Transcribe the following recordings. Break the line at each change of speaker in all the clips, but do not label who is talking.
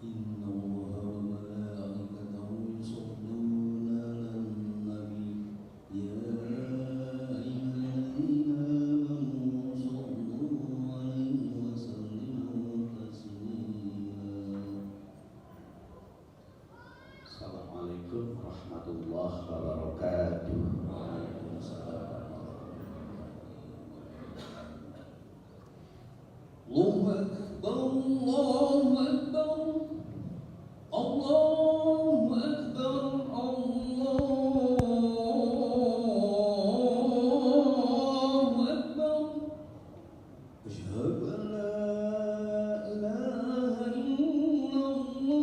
إن الله وملائكته يصلون على النبي يا أيها الذين آمنوا صلوا عليه وسلموا تسليما. Assalamualaikum warahmatullahi wabarakatuh. Waalaikumsalam. Allahu Akbar, Allahu Akbar, Allahu Akbar, Allahu Akbar. Asyhadu an la ilaha illallah.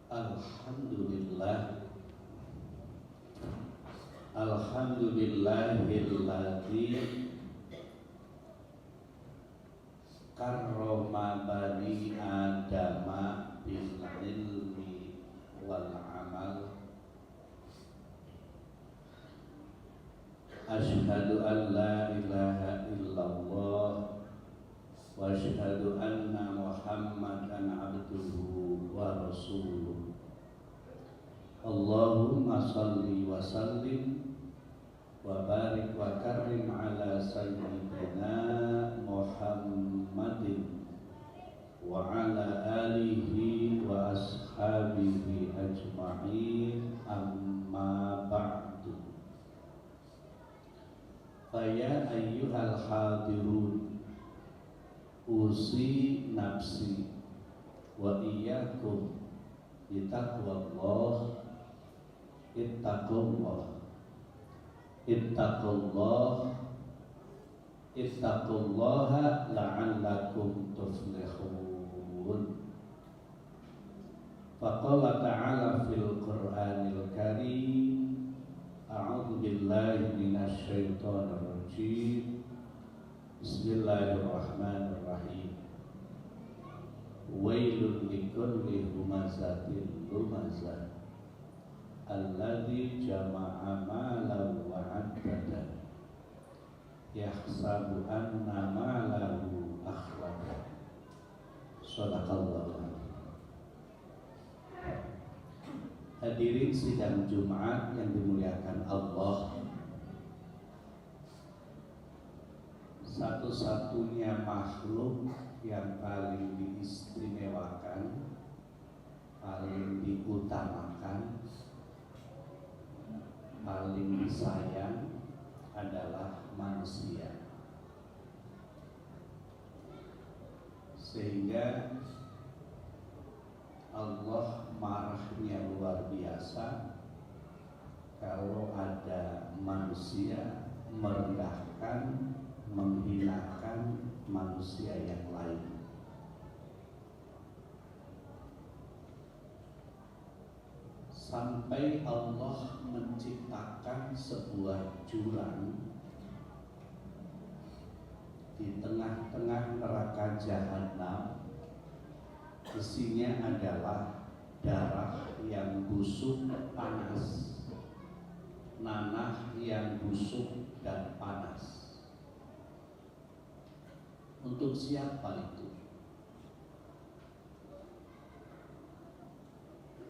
Asyhadu an la Alhamdulillahilladzi karrama bani adama bil ilmi wal amal. Asyhadu an la ilaha illallah wa asyhadu anna Muhammadan abduhu wa rasuluh. Allahumma salli wa sallim wa barik wa karim ala sayyidina Muhammadin wa ala alihi wa ashabihi ajma'in, amma ba'du. Faya ayyuhal hadirun, usi nafsi wa iyyakum bitaqwallah. Ittaqullah ittaqullaha la'allakum tuflihun. Faqala ta'ala fil Qur'anil Karim, a'udzu billahi minasy syaithanir rajim. Bismillahirrahmanirrahim. Wailul likulli humazatin lumazah alladzi jama'a malan wa 'addada yahsabu anna malahu akhlada. Shadaqallah. Hadirin sidang Jumat yang dimuliakan dimuliakan Allah, satu-satunya makhluk yang paling diistimewakan, paling diutamakan, paling disayang adalah manusia. Sehingga Allah marahnya luar biasa kalau ada manusia merendahkan, menghinakan manusia yang lain. Sampai Allah menciptakan sebuah jurang di tengah-tengah neraka jahanam. Isinya adalah darah yang busuk panas, nanah yang busuk dan panas. Untuk siapa itu?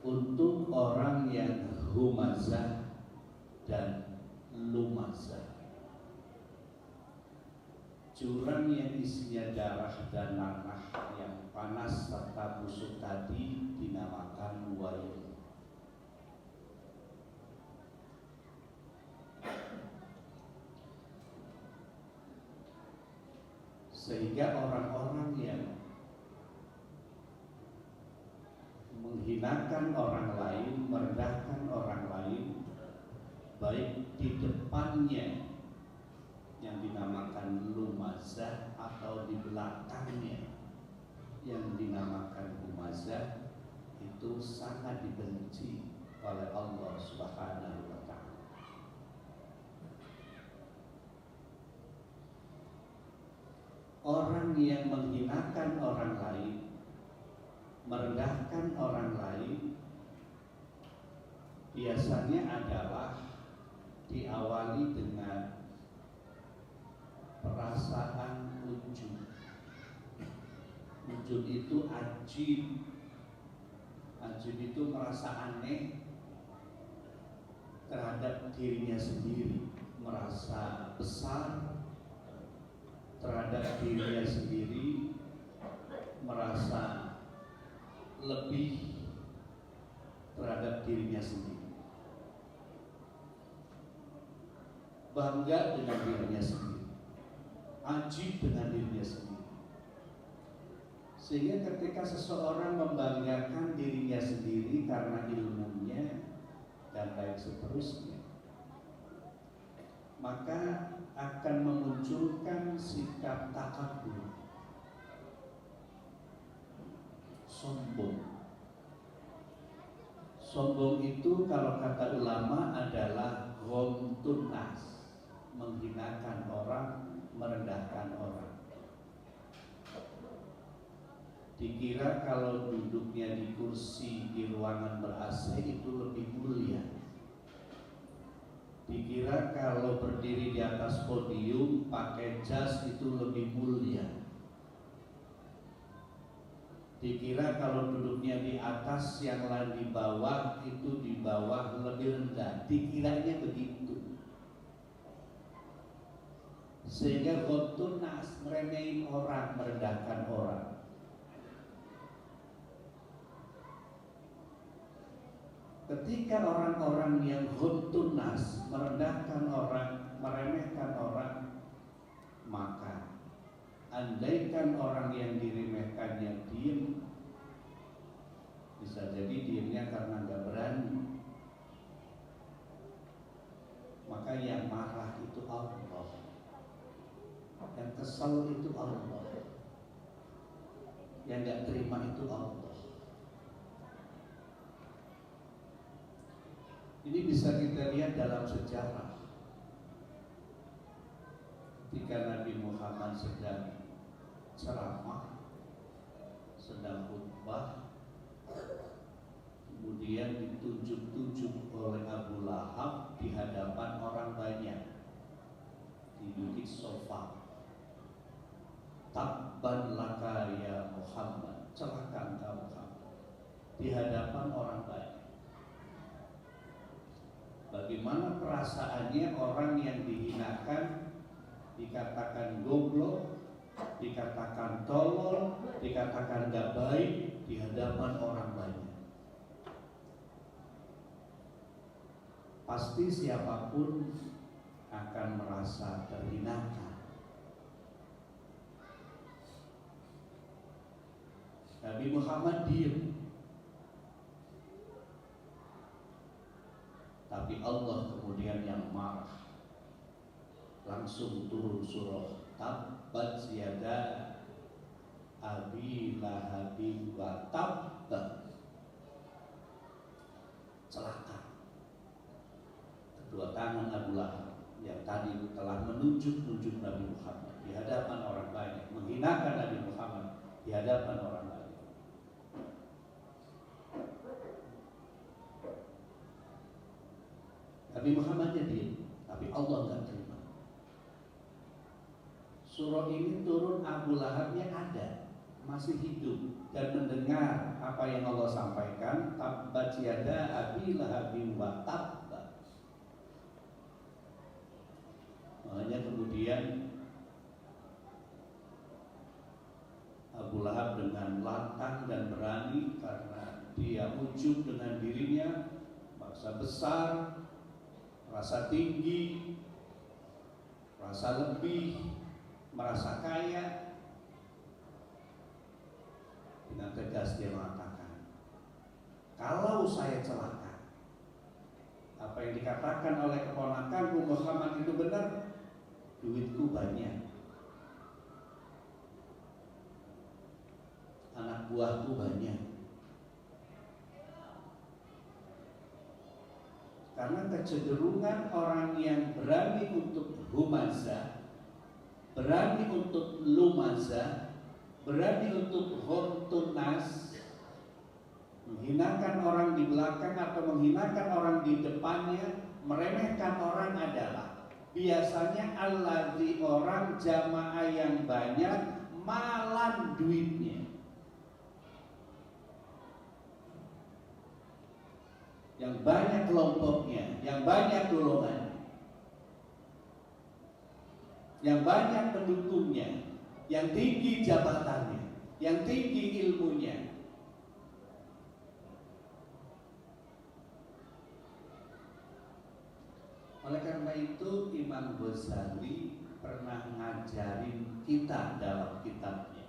Untuk orang yang humazah dan lumazah. Jurang yang isinya darah dan nanah yang panas serta busuk tadi dinamakan wail. Sehingga orang-orang yang menghinakan orang lain, merendahkan orang lain, baik di depannya yang dinamakan lumazah atau di belakangnya yang dinamakan humazah, itu sangat dibenci oleh Allah Subhanahu wa Ta'ala. Orang yang menghinakan orang lain, merendahkan orang lain, biasanya adalah diawali dengan perasaan ujub. Ujub itu ajib. Ajib itu merasa aneh terhadap dirinya sendiri, merasa besar terhadap dirinya sendiri, merasa lebih terhadap dirinya sendiri, bangga dengan dirinya sendiri, ajib dengan dirinya sendiri. Sehingga ketika seseorang membanggakan dirinya sendiri karena ilmunya dan lain seterusnya, maka akan memunculkan sikap takabur, sombong. Sombong itu kalau kata ulama adalah ghamtun nas, menghinakan orang, merendahkan orang. Dikira kalau duduknya di kursi di ruangan ber-AC itu lebih mulia. Dikira kalau berdiri di atas podium pakai jas itu lebih mulia. Dikira kalau duduknya di atas yang lain di bawah, itu di bawah lebih rendah. Dikiranya begitu. Sehingga ghamtun nas, meremehin orang, merendahkan orang. Ketika orang-orang yang ghamtun nas, merendahkan orang, meremehkan orang, maka andaikan orang yang diremehkannya diam, bisa jadi diamnya karena nggak berani, maka yang marah itu Allah, yang kesal itu Allah, yang nggak terima itu Allah. Ini bisa kita lihat dalam sejarah. Ketika Nabi Muhammad sedang ceramah, sedang khutbah, kemudian ditunjuk-tunjuk oleh Abu Lahab di hadapan orang banyak, diduduk sofa. Tabban laka ya Muhammad, celaka engkau Muhammad, di hadapan orang banyak. Bagaimana perasaannya orang yang dihinakan, dikatakan goblok, dikatakan tolol, dikatakan gak baik di hadapan orang banyak. Pasti siapapun akan merasa terhinakan. Nabi Muhammad diam. Tapi Allah kemudian yang marah. Langsung turun surah Tabbat yada abi lahabin wa tabb. Celaka. Kedua tangan Abu Lahab yang tadi telah menunjuk-nunjuk Nabi Muhammad di hadapan orang banyak, menghinakan Nabi Muhammad di hadapan orang banyak. Nabi Muhammad jadi, tapi Allah nggak terima. Surah ini turun, Abu Lahabnya ada, masih hidup dan mendengar apa yang Allah sampaikan. Tabbat yada abi lahabin wa tabb. Makanya kemudian Abu Lahab dengan lantang dan berani karena dia ujub dengan dirinya, merasa besar, merasa tinggi, merasa lebih, merasa kaya. Dengan tegas dia mengatakan, kalau saya celaka, apa yang dikatakan oleh keponakanku Muhammad itu benar, duitku banyak, anak buahku banyak. Karena kecenderungan orang yang berani untuk humazah, berani untuk lumazah, berani untuk ghamtun nas, menghinakan orang di belakang atau menghinakan orang di depannya, meremehkan orang adalah biasanya allazi, orang jamaah yang banyak malan duitnya, yang banyak kelompoknya, yang banyak golongannya, yang banyak pendukungnya, yang tinggi jabatannya, yang tinggi ilmunya. Oleh karena itu Imam Ghazali pernah ngajarin kita dalam kitabnya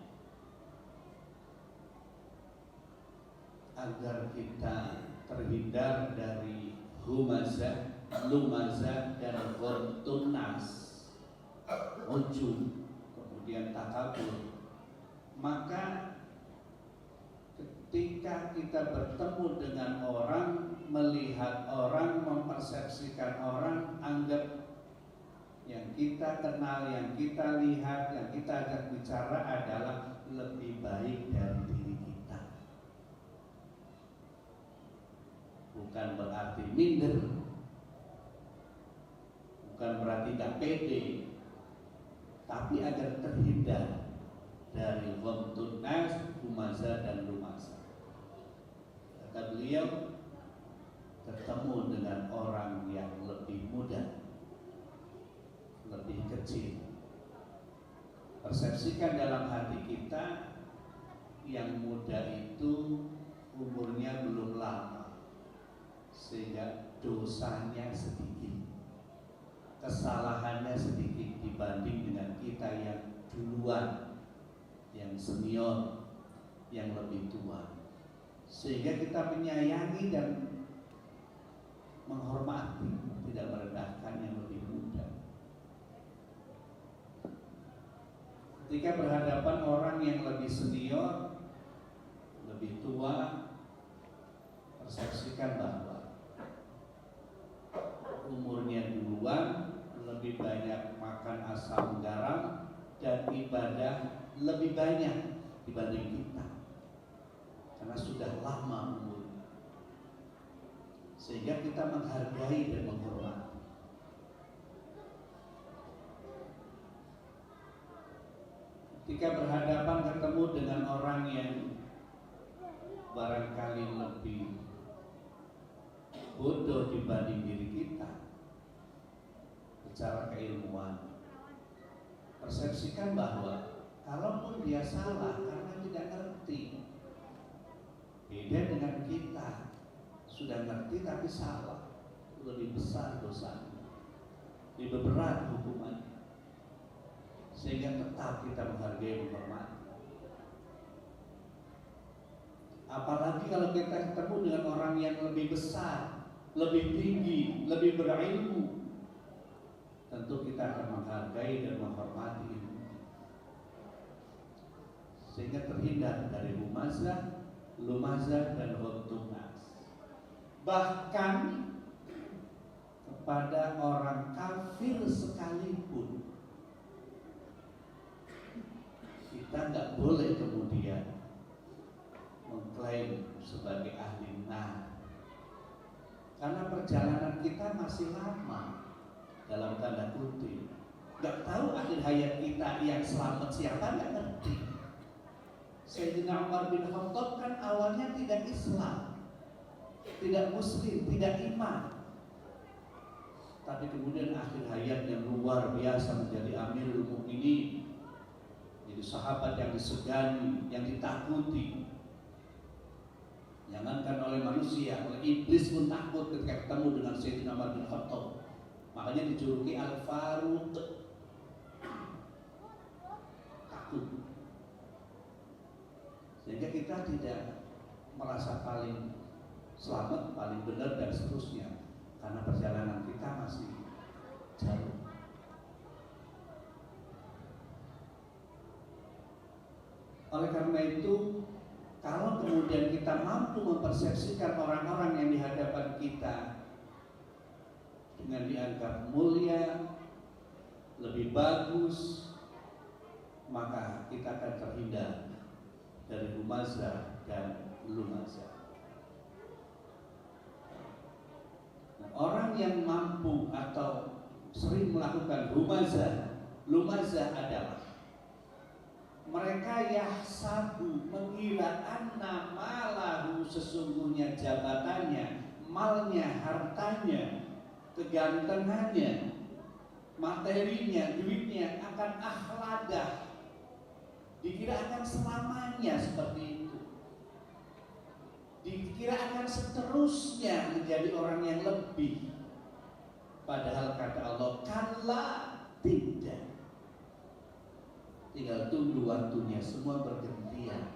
agar kita terhindar dari humazah, lumazah, dan ghamtun nas, ujub, kemudian takabur. Maka ketika kita bertemu dengan orang, melihat orang, mempersepsikan orang, anggap yang kita kenal, yang kita lihat, yang kita ajak bicara adalah lebih baik dari diri kita. Bukan berarti minder, bukan berarti tidak pede, tapi agar terhindar dari ghamtun nas, humazah dan lumazah. Kata beliau, ketemu dengan orang yang lebih muda, lebih kecil, persepsikan dalam hati kita yang muda itu umurnya belum lama, sehingga dosanya sedikit, kesalahannya sedikit dibanding dengan kita yang duluan, yang senior, yang lebih tua, sehingga kita menyayangi dan menghormati, tidak merendahkan yang lebih muda. Ketika berhadapan orang yang lebih senior, lebih tua, persepsikan bahwa umurnya duluan, lebih banyak makan asam garam, dan ibadah lebih banyak dibanding kita, karena sudah lama umurnya, sehingga kita menghargai dan menghormati. Ketika berhadapan ketemu dengan orang yang barangkali lebih bodoh dibanding diri kita secara keilmuan. Persepsikan bahwa kalaupun dia salah karena tidak ngerti, beda dengan kita sudah ngerti tapi salah, lebih besar dosanya, lebih berat hukumannya, sehingga tetap kita menghargai, menghormati. Apalagi kalau kita ketemu dengan orang yang lebih besar, lebih tinggi, lebih berilmu, tentu kita akan menghargai dan menghormati ilmu, sehingga terhindar dari lumazah, dan ghamtun nas. Bahkan kepada orang kafir sekalipun kita nggak boleh kemudian mengklaim sebagai ahli nar, karena perjalanan kita masih lama, dalam tanda kutip. Nggak tahu akhir hayat kita yang selamat siapa, nggak ngerti. Sayyidina Umar bin Khattab kan awalnya tidak Islam, tidak Muslim, tidak iman, tapi kemudian akhir hayatnya luar biasa menjadi Amirul Mukminin, jadi sahabat yang disegani, yang ditakuti. Jangankan oleh manusia, oleh iblis pun takut ketika ketemu dengan Sayyidina Umar bin Khattab. Makanya dijuluki Al-Faruq, takut. Sehingga kita tidak merasa paling selamat, paling benar dan seterusnya, karena perjalanan kita masih jauh. Oleh karena itu, kalau kemudian kita mampu mempersepsikan orang-orang yang di hadapan kita dengan dianggap mulia, lebih bagus, maka kita akan terhindar dari lumazah dan lumazah. Nah, orang yang mampu atau sering melakukan lumazah adalah mereka yahsabu, mengira anna malahu, sesungguhnya jabatannya, malnya, hartanya, kegantengannya, materinya, duitnya akan akhladah, dikira akan selamanya seperti itu, dikira akan seterusnya menjadi orang yang lebih. Padahal kata Allah, kalla, tidak. Tinggal tunggu waktunya, semua bergantian.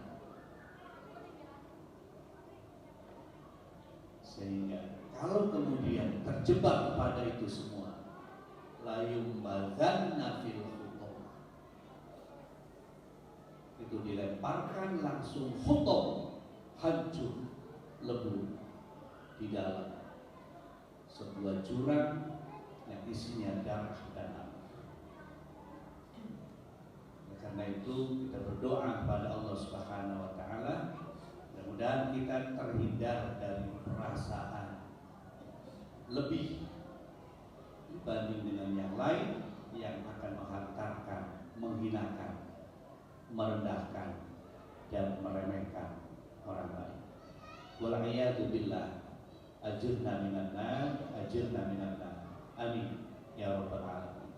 Sehingga kalau kemudian terjebak kepada itu semua, la yumbadzanna fil khutum, itu dilemparkan langsung khutum, hancur, lebur di dalam sebuah jurang yang isinya darah dan air. Karena itu kita berdoa kepada Allah Subhanahu wa taala, mudah-mudahan kita terhindar dari perasaan lebih dibanding dengan yang lain yang akan menghantarkan, menghinakan, merendahkan dan meremehkan orang lain. Wal a'yadu billah, ajirna minan nar, ajirna minan nar. Amin ya rabbal alamin.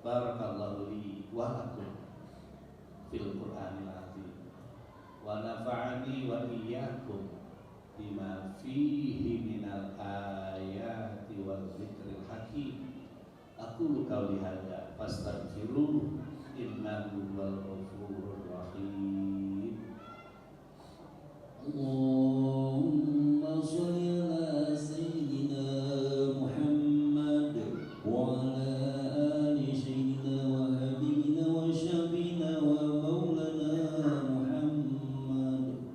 Barakallahu li wa lakum fil Qur'anil azim wa nafa'ani wa iyyakum bima fihi minal ayati wal dzikril hakim. Aqulu qawli hadza fastaghfiruhu innahu wal ghafurur rahim. Allahumma shalli ala sayyidina Muhammad wa ala ali sayyidina wa habibina wa syafiina wa maulana Muhammad.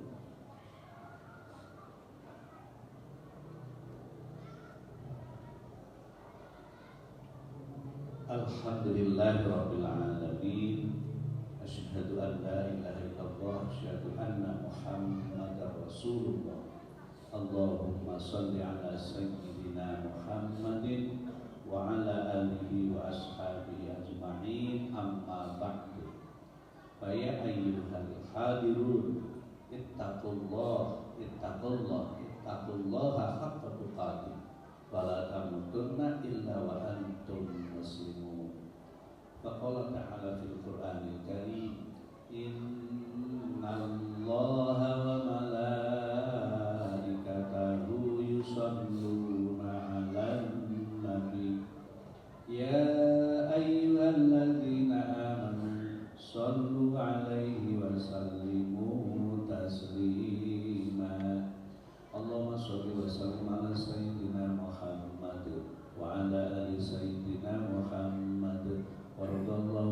Alhamdulillahirabbil alamin. Asyhadu an la ilaha illallah, asyhadu anna Muhammadar Rasulullah. Allahumma shalli ala sayyidina Muhammadin wa ala alihi wa ashabihi ajma'in, amma ba'du. Fa ya ayyuhal hadirun, ittaqullaha haqqa tuqatih sholati wa la tamutunna illa wa antum muslimun. Faqala ta'ala fil Qur'anil Karim, innallaha wa malaikatahu yusholluna 'alan nabi ya ayyuhalladzina amanu shallu 'alaihi wa sallimu taslima. Allahumma sholli wa sallim ala sayyidina Muhammad wa ala ali sayyidina Muhammad. Waradallahu